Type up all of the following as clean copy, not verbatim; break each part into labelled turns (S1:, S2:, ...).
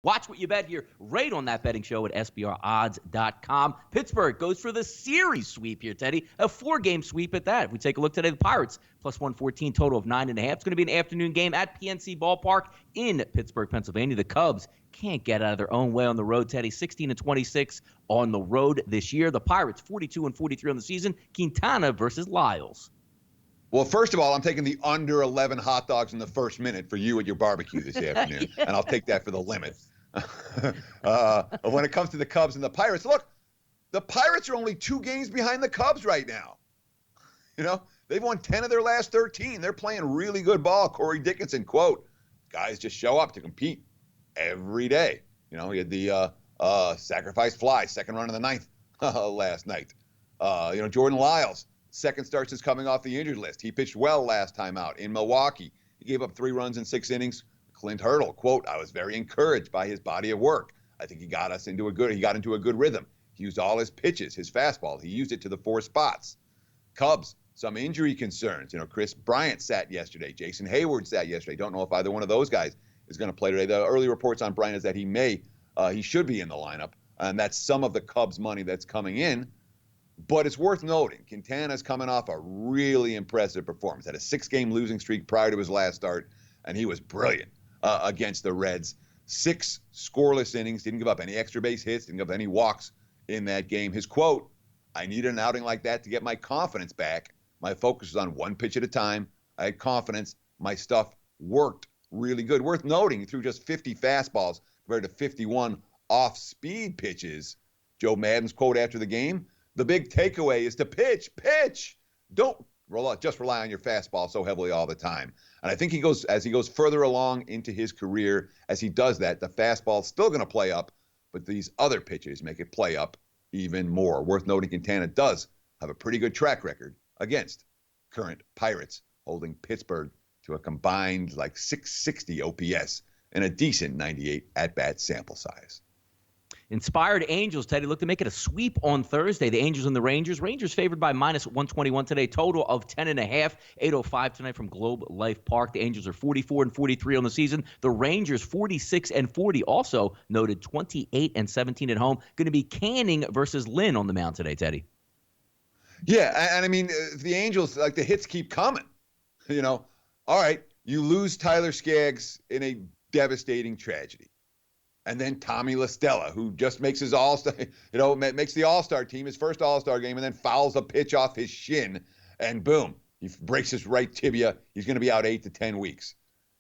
S1: Watch what you bet here right on that betting show at SBRodds.com. Pittsburgh goes for the series sweep here, Teddy. A 4-game sweep at that. If we take a look today, the Pirates plus 114, total of 9.5. It's going to be an afternoon game at PNC Ballpark in Pittsburgh, Pennsylvania. The Cubs can't get out of their own way on the road, Teddy. 16-26 on the road this year. The Pirates 42-43 on the season. Quintana versus Lyles.
S2: Well, first of all, I'm taking the under 11 hot dogs in the first minute for you at your barbecue this afternoon, and I'll take that for the limit. When it comes to the Cubs and the Pirates, look, the Pirates are only 2 games behind the Cubs right now. You know, they've won 10 of their last 13. They're playing really good ball. Corey Dickinson, quote, guys just show up to compete every day. You know, he had the sacrifice fly, second run of the 9th last night. Jordan Lyles, second start since coming off the injured list. He pitched well last time out in Milwaukee. He gave up 3 runs in 6 innings. Clint Hurdle, quote, I was very encouraged by his body of work. I think he got into a good rhythm. He used all his pitches, his fastball. He used it to the 4 spots. Cubs, some injury concerns. You know, Chris Bryant sat yesterday. Jason Hayward sat yesterday. Don't know if either one of those guys is going to play today. The early reports on Bryant is that he should be in the lineup. And that's some of the Cubs money that's coming in. But it's worth noting, Quintana's coming off a really impressive performance. Had a 6-game losing streak prior to his last start, and he was brilliant against the Reds. 6 scoreless innings, didn't give up any extra base hits, didn't give up any walks in that game. His quote, I needed an outing like that to get my confidence back. My focus was on 1 pitch at a time. I had confidence. My stuff worked really good. Worth noting, he threw just 50 fastballs compared to 51 off-speed pitches. Joe Maddon's quote after the game, the big takeaway is to pitch. Don't just rely on your fastball so heavily all the time. And I think as he goes further along into his career, as he does that, the fastball's still going to play up, but these other pitches make it play up even more. Worth noting, Quintana does have a pretty good track record against current Pirates, holding Pittsburgh to a combined like 660 OPS and a decent 98 at-bat sample size.
S1: Inspired Angels, Teddy, look to make it a sweep on Thursday. The Angels and the Rangers. Rangers favored by minus 121 today. Total of 10.5. 8:05 tonight from Globe Life Park. The Angels are 44-43 on the season. The Rangers 46-40. Also noted 28-17 at home. Going to be Canning versus Lynn on the mound today, Teddy.
S2: Yeah, and I mean, the Angels, like the hits keep coming. You know, all right, you lose Tyler Skaggs in a devastating tragedy. And then Tommy La Stella, who just makes his all-star, makes the all-star team, his first all-star game, and then fouls a pitch off his shin, and boom, he breaks his right tibia. He's going to be out 8 to 10 weeks.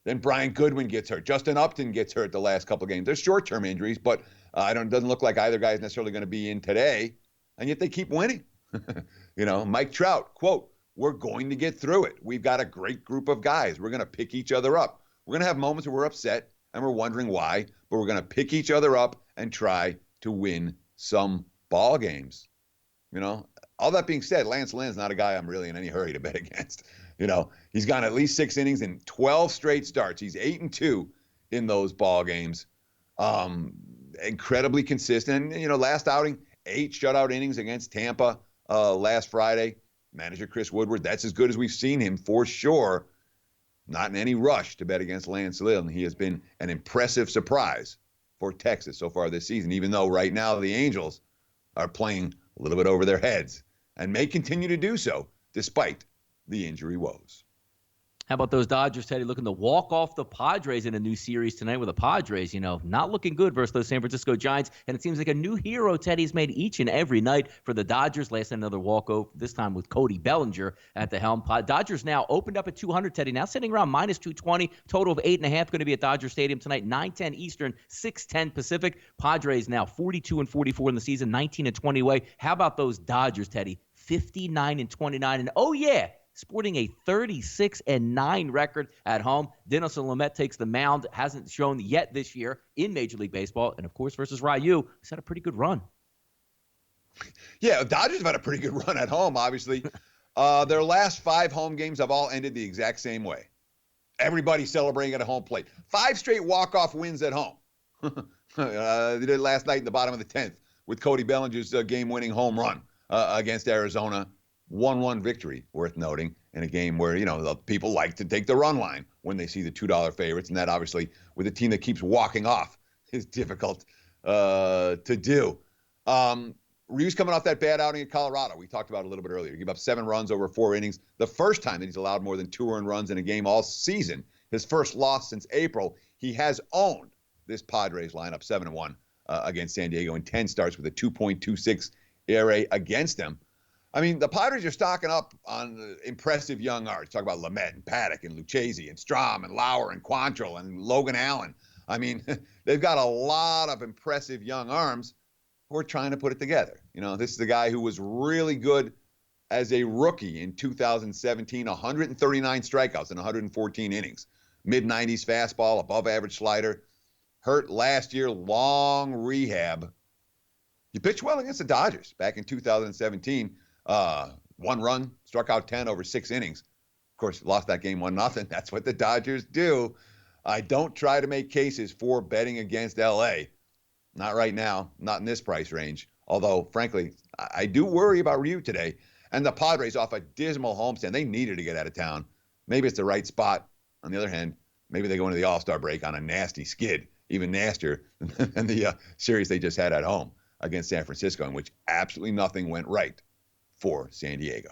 S2: Then Brian Goodwin gets hurt. Justin Upton gets hurt the last couple of games. They're short-term injuries, but it doesn't look like either guy is necessarily going to be in today, and yet they keep winning. Mike Trout, quote, we're going to get through it. We've got a great group of guys. We're going to pick each other up. We're going to have moments where we're upset, and we're wondering why, but we're going to pick each other up and try to win some ball games. All that being said, Lance Lynn's not a guy I'm really in any hurry to bet against. He's gone at least 6 innings in 12 straight starts. He's 8-2 in those ball games. Incredibly consistent. And, last outing, 8 shutout innings against Tampa last Friday. Manager Chris Woodward, that's as good as we've seen him for sure. Not in any rush to bet against Lance Lynn. He has been an impressive surprise for Texas so far this season, even though right now the Angels are playing a little bit over their heads and may continue to do so despite the injury woes.
S1: How about those Dodgers, Teddy, looking to walk off the Padres in a new series tonight with the Padres, not looking good versus those San Francisco Giants. And it seems like a new hero Teddy's made each and every night for the Dodgers. Last night, another walkover, this time with Cody Bellinger at the helm. Dodgers now opened up at 200, Teddy, now sitting around minus 220. Total of 8.5 going to be at Dodger Stadium tonight, 9:10 Eastern, 6:10 Pacific. Padres now 42-44 in the season, 19-20 away. How about those Dodgers, Teddy? 59-29. And oh, yeah, sporting a 36-9 record at home. Dinelson Lamet takes the mound, hasn't shown yet this year in Major League Baseball. And, of course, versus Ryu, he's had a pretty good run.
S2: Yeah, Dodgers have had a pretty good run at home, obviously. Their last 5 home games have all ended the exact same way. Everybody celebrating at a home plate. 5 straight walk-off wins at home. They did last night in the bottom of the 10th with Cody Bellinger's game-winning home run against Arizona. 1-1 victory, worth noting, in a game where, the people like to take the run line when they see the $2 favorites. And that obviously with a team that keeps walking off is difficult to do. Ryu's coming off that bad outing in Colorado. We talked about it a little bit earlier. He gave up 7 runs over 4 innings. The first time that he's allowed more than 2 earned runs in a game all season. His first loss since April. He has owned this Padres lineup 7-1 against San Diego in 10 starts with a 2.26 ERA against them. I mean, the Padres are stocking up on impressive young arms. Talk about Lamet and Paddock and Lucchesi and Strom and Lauer and Quantrill and Logan Allen. I mean, they've got a lot of impressive young arms who are trying to put it together. You know, this is the guy who was really good as a rookie in 2017, 139 strikeouts in 114 innings. Mid-90s fastball, above-average slider. Hurt last year, long rehab. He pitched well against the Dodgers back in 2017. 1 run, struck out 10 over 6 innings. Of course, lost that game 1-0. That's what the Dodgers do. I don't try to make cases for betting against L.A. Not right now, not in this price range. Although, frankly, I do worry about Ryu today. And the Padres off a dismal homestand. They needed to get out of town. Maybe it's the right spot. On the other hand, maybe they go into the All-Star break on a nasty skid, even nastier than the series they just had at home against San Francisco, in which absolutely nothing went right for San Diego.